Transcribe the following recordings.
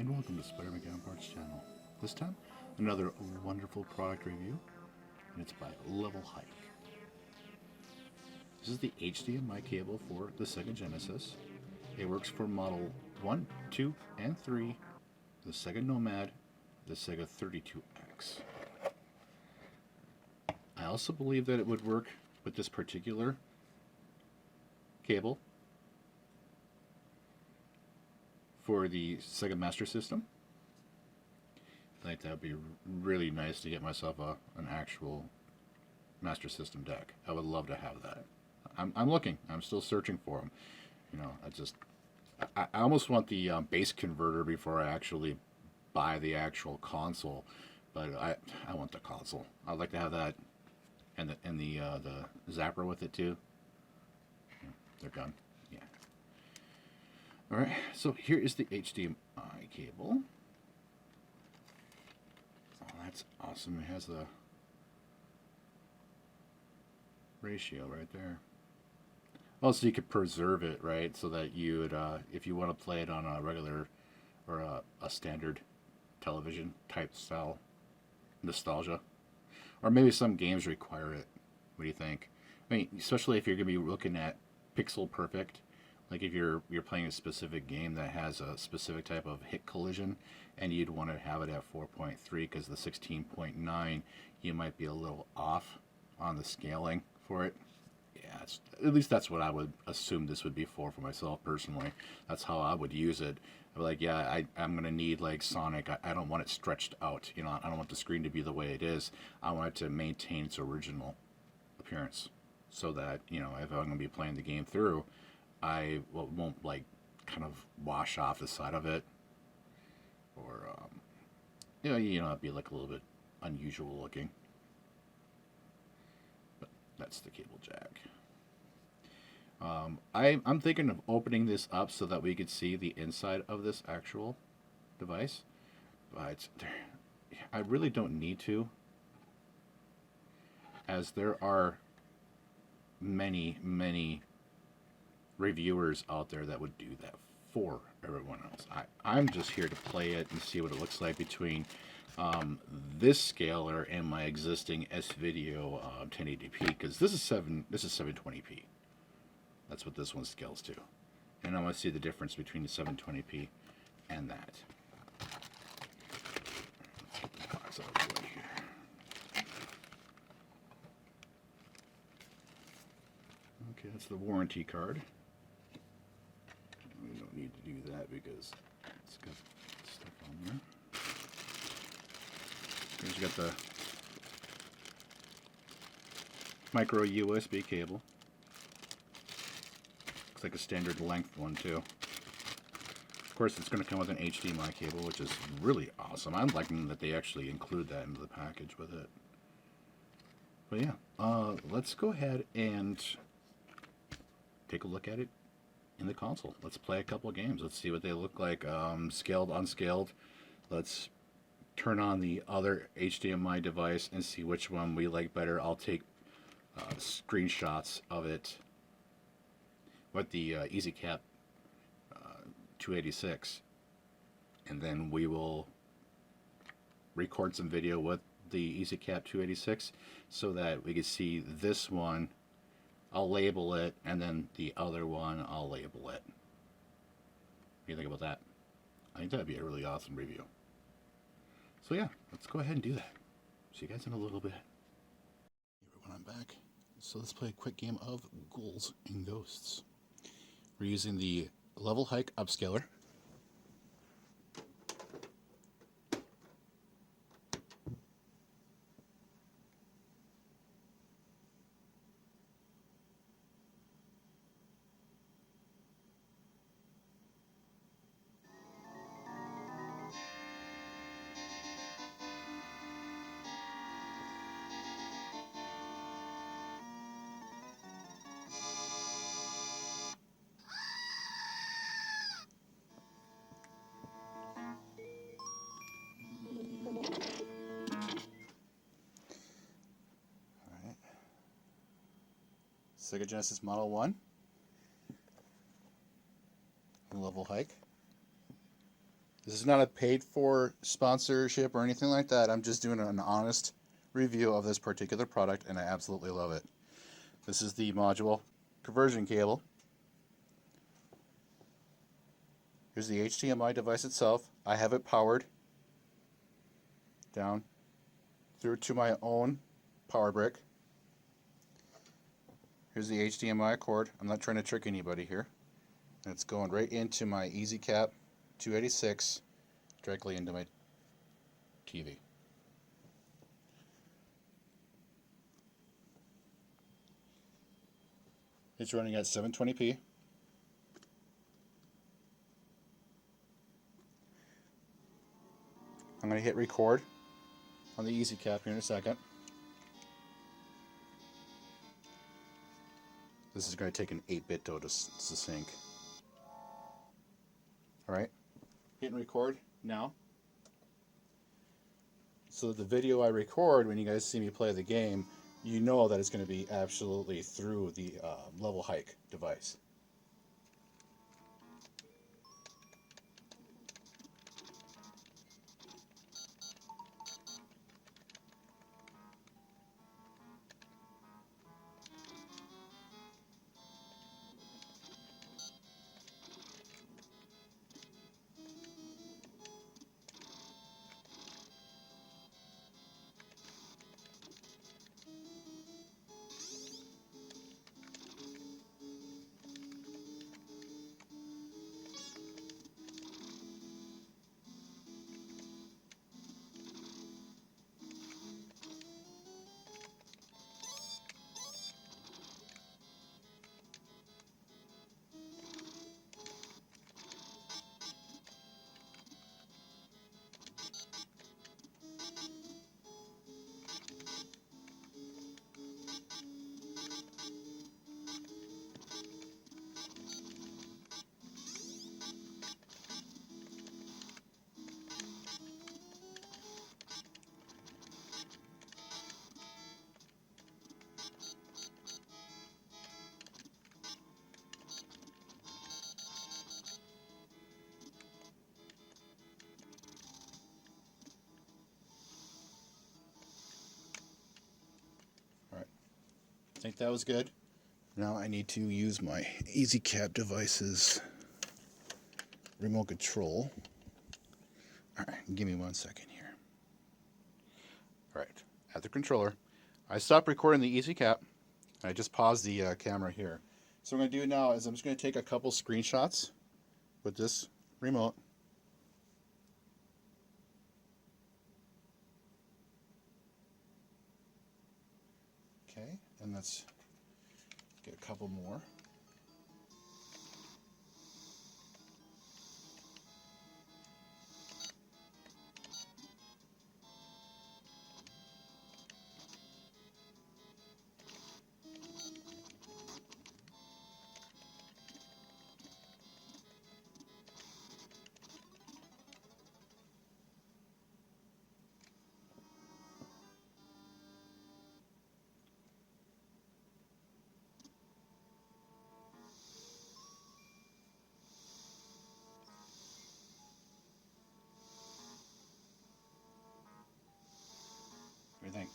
and welcome to Spider Mechanic Parts channel. This time, another wonderful product review, and it's by LevelHike. This is the HDMI cable for the Sega Genesis. It works for model 1, 2, and 3, the Sega Nomad, the Sega 32X. I also believe that it would work with this particular cable for the Sega Master System. I think that would be really nice to get myself an actual Master System deck. I would love to have that. I'm looking. I'm still searching for them. You know, I almost want the base converter before I actually buy the actual console. But I want the console. I'd like to have that and the zapper with it too. They're done. Yeah. All right. So here is the HDMI cable. Oh, that's awesome. It has the ratio right there. Also, you could preserve it, right? So that you would, if you want to play it on a regular or a standard television type style nostalgia, or maybe some games require it. What do you think? I mean, especially if you're going to be looking at pixel perfect, like if you're playing a specific game that has a specific type of hit collision, and you'd want to have it at 4.3 because the 16.9 you might be a little off on the scaling for it. Yeah, at least that's what I would assume this would be for myself personally. That's how I would use it. I'm like, yeah, I'm going to need like Sonic. I don't want it stretched out. You know, I don't want the screen to be the way it is. I want it to maintain its original appearance so that, you know, if I'm going to be playing the game through, I won't like kind of wash off the side of it. Or, you know, it'd be like a little bit unusual looking. But that's the cable jack. I'm thinking of opening this up so that we could see the inside of this actual device, but I really don't need to, as there are many reviewers out there that would do that for everyone else. I'm just here to play it and see what it looks like between this scaler and my existing S-Video 1080p, because this is 720p. That's what this one scales to. And I want to see the difference between the 720p and that. Box out of the way here. Okay, that's the warranty card. We don't need to do that because it's got stuff on there. Here's got the micro USB cable. Looks like a standard length one too. Of course, it's going to come with an HDMI cable, which is really awesome. I'm liking that they actually include that into the package with it. But yeah, let's go ahead and take a look at it in the console. Let's play a couple of games. Let's see what they look like, scaled, unscaled. Let's turn on the other HDMI device and see which one we like better. I'll take screenshots of it with the EasyCap 286, and then we will record some video with the EasyCap 286 so that we can see this one. I'll label it, and then the other one I'll label it. What do you think about that? I think that'd be a really awesome review. So yeah, let's go ahead and do that. See you guys in a little bit. Hey everyone, I'm back. So let's play a quick game of Ghouls and Ghosts. We're using the LevelHike upscaler. Sega Genesis Model 1, LevelHike. This is not a paid for sponsorship or anything like that. I'm just doing an honest review of this particular product, and I absolutely love it. This is the module conversion cable. Here's the HDMI device itself. I have it powered down through to my own power brick. Here's the HDMI cord. I'm not trying to trick anybody here. And it's going right into my EasyCap 286 directly into my TV. It's running at 720p. I'm going to hit record on the EasyCap here in a second. This is going to take an 8-bit though to sync. Alright, hitting record now. So the video I record, when you guys see me play the game, you know that it's going to be absolutely through the LevelHike device. I think that was good. Now I need to use my EasyCap device's remote control. Alright, give me 1 second here. Alright, at the controller. I stopped recording the EasyCap. I just paused the camera here. So what I'm going to do now is I'm just going to take a couple screenshots with this remote. Okay, and let's get a couple more. What do you think?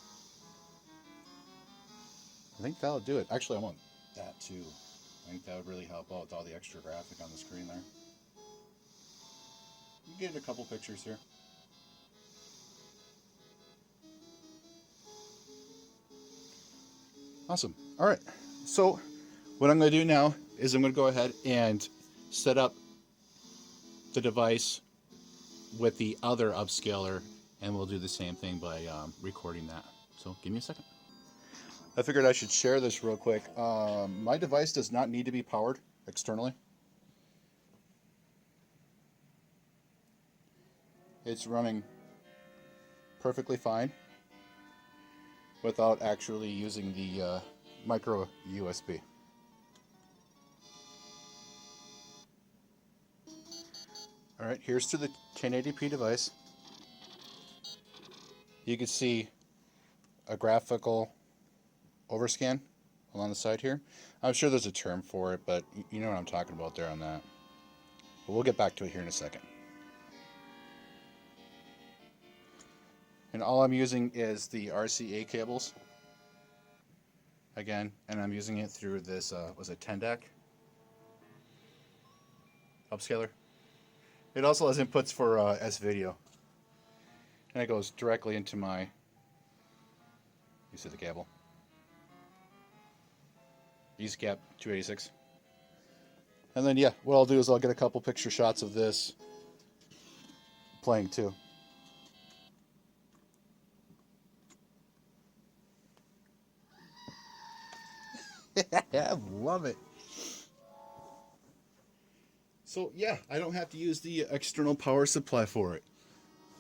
I think that'll do it. Actually, I want that too. I think that would really help out with all the extra graphic on the screen there. You get a couple pictures here. Awesome. All right. So what I'm going to do now is I'm going to go ahead and set up the device with the other upscaler, and we'll do the same thing by recording that. So give me a second. I figured I should share this real quick. My device does not need to be powered externally. It's running perfectly fine without actually using the micro USB. Alright, here's to the 1080p device. You can see a graphical overscan along the side here. I'm sure there's a term for it, but you know what I'm talking about there on that. But we'll get back to it here in a second. And all I'm using is the RCA cables. Again, and I'm using it through this, was it 10 DAC? Upscaler. It also has inputs for S-Video. And it goes directly into my, you see the cable. EasyCap 286. And then, yeah, what I'll do is I'll get a couple picture shots of this playing too. I love it. So yeah, I don't have to use the external power supply for it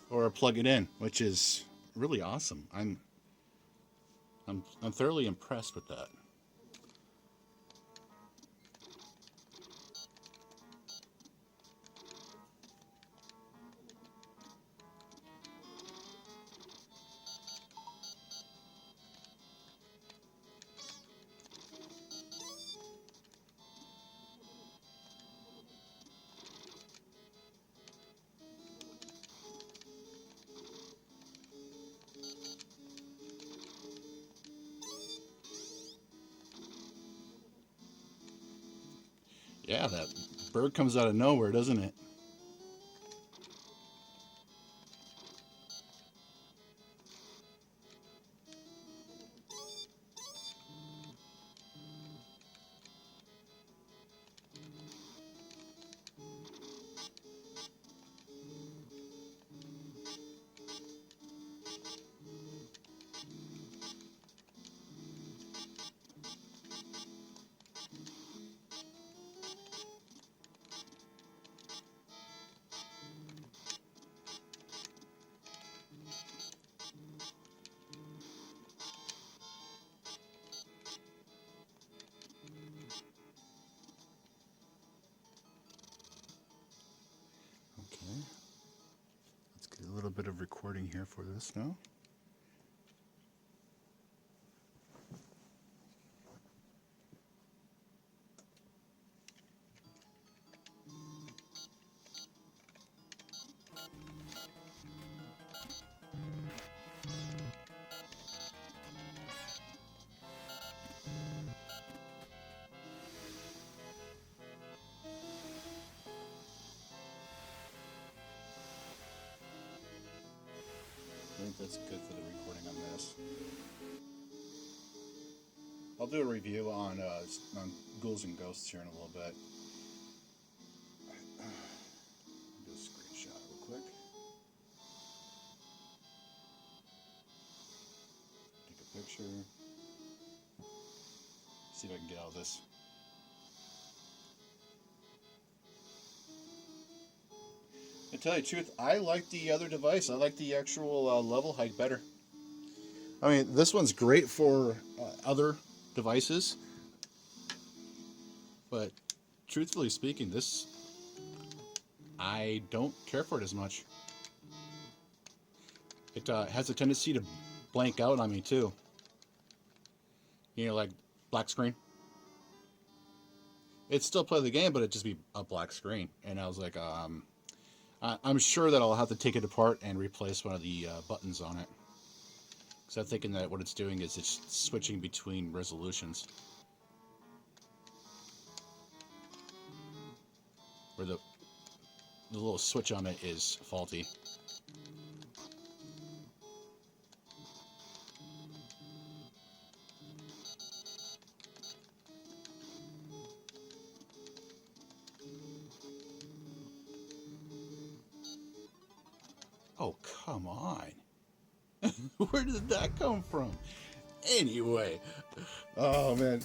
or plug it in, which is really awesome. I'm thoroughly impressed with that. Yeah, that bird comes out of nowhere, doesn't it? Okay. Let's get a little bit of recording here for this now. I think that's good for the recording on this. I'll do a review on Ghouls and Ghosts here in a little bit. Do a screenshot real quick. Take a picture. See if I can get out of this. To tell you the truth, I like the other device. I like the actual LevelHike better. I mean, this one's great for other devices, but truthfully speaking, this, I don't care for it as much. It has a tendency to blank out on me too. You know, like black screen. It'd still play the game, but it'd just be a black screen. And I was like, I'm sure that I'll have to take it apart and replace one of the buttons on it. Because I'm thinking that what it's doing is it's switching between resolutions. Where the little switch on it is faulty. Oh, come on. Where did that come from? Anyway. Oh, man.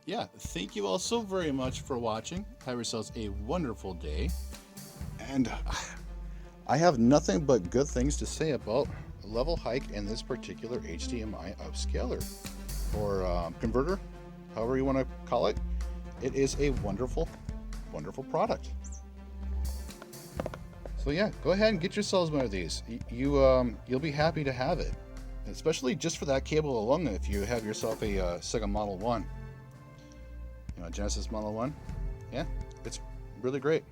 Yeah, thank you all so very much for watching. Have yourselves a wonderful day. And I have nothing but good things to say about LevelHike and this particular HDMI upscaler. Or converter, however you want to call it. It is a wonderful, wonderful product. So yeah, go ahead and get yourselves one of these. You'll be happy to have it, especially just for that cable alone. If you have yourself a Sega Model 1, you know, Genesis Model 1, yeah, it's really great.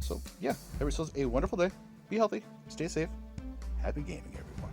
So yeah, have yourselves a wonderful day, be healthy, stay safe, happy gaming, everyone.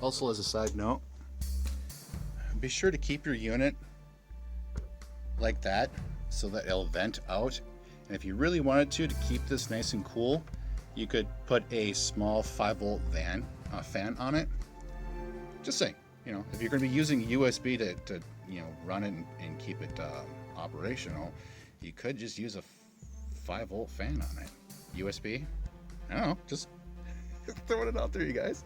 Also, as a side note, be sure to keep your unit like that so that it'll vent out. And if you really wanted to keep this nice and cool, you could put a small 5-volt fan on it. Just saying, you know, if you're going to be using USB to run it and keep it operational, you could just use a 5-volt fan on it. USB? I don't know, just throwing it out there, you guys.